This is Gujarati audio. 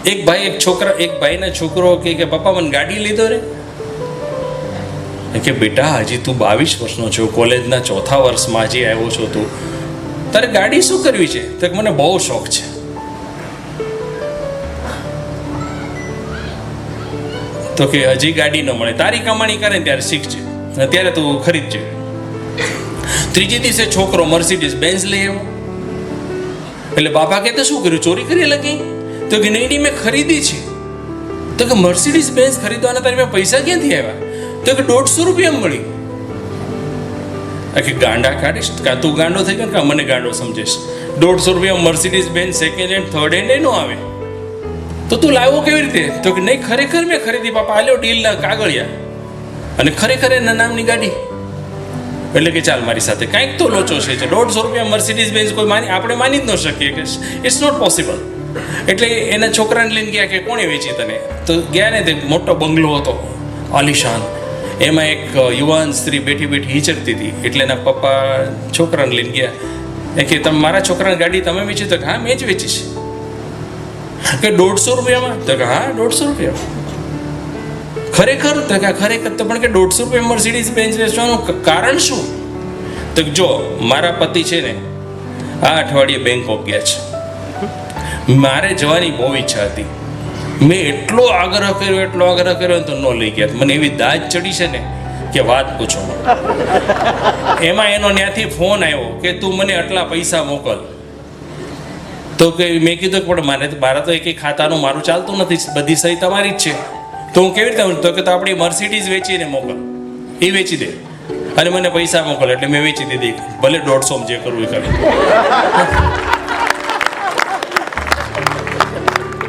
એક ભાઈના છોકરો કે પપ્પા મને ગાડી લીધો રે. કે બેટા હજી તું 22 વર્ષનો છો, કોલેજના 4થા વર્ષમાં હજી આવ્યો છો, તું તારે ગાડી શું કરવી છે? તો મને બહુ શોખ છે. તો કે હજી ગાડી ન મળે, તારી કમાણી કરે ને ત્યારે શીખજે, અત્યારે તું ખરીદજે. ત્રીજે દિવસે છોકરો મર્સિડીઝ બેન્ઝ લઈ આવ્યો. એટલે બાપા કે તો શું કર્યું, ચોરી કરી લગી? તો કે નહીં, મેં ખરીદી છે. તો કે મર્સિડીઝ બેન્ઝ ખરીદવાના તારી પાસે પૈસા ક્યાંથી આવ્યા? તો કે 150 રૂપિયા મળી. કે ગાંડા કાઢીશ, કાં તું ગાંડો થઈ ગયો કાં મને ગાંડો સમજેશ. 150 રૂપિયા Mercedes Benz second hand third hand એનો આવે, તો તું લાવ્યો કેવી રીતે? તો કે નહીં, ખરેખર મેં ખરીદી બાપા, આલ્યો ડીલના કાગળિયા, અને ખરેખર એના નામની ગાડી. એટલે કે ચાલ મારી સાથે, કાંઈક તો લોચો છે. 150 રૂપિયા મર્સિડીઝ બેન્ઝ કોઈ આપણે માની જ ન શકીએ કે ઇટ્સ નોટ પોસિબલ. એટલે એના છોકરાને લઈને ગયા કે કોણે વેચી તને? તો ગયા ને, તે મોટો બંગલો હતો આલિશાન, એમાં એક યુવાન સ્ત્રી બેઠી હિચકતી હતી. એટલે એના પપ્પા છોકરાને લઈને ગયા કે તમે મારા છોકરાની ગાડી તમે વેચી? તો હા, મેં જ વેચી છે. કે 150 રૂપિયામાં? તો કે હા, 150 રૂપિયા. ખરેખર? તો કે ખરેખર. તો પણ કે 150 રૂપિયા મર્સિડીઝ બેન્ઝ વેચવાનું કારણ શું? તો જો મારા પતિ છે ને આ અઠવાડિયે બેંકોક ગયા છે, મારે જવાની બહુ ઈચ્છા હતી, મેં એટલો આગ્રહ કર્યો તો ન લઈ ગયા. મને એવી દાજ ચડી છે ને કે વાત પૂછો. એમાં એનો ત્યાંથી ફોન આવ્યો કે તું મને આટલા પૈસા મોકલ. તો કે મેં કીધું પણ મારા તો એક ખાતાનું મારું ચાલતું નથી, બધી સહી તમારી જ છે, તો હું કેવી રીતે? તો કે તો આપણી મર્સિડીઝ વેચીને મોકલ, એ વેચી દે અને મને પૈસા મોકલ. એટલે મેં વેચી દીધી, ભલે 150 જે કરવું એ કરે.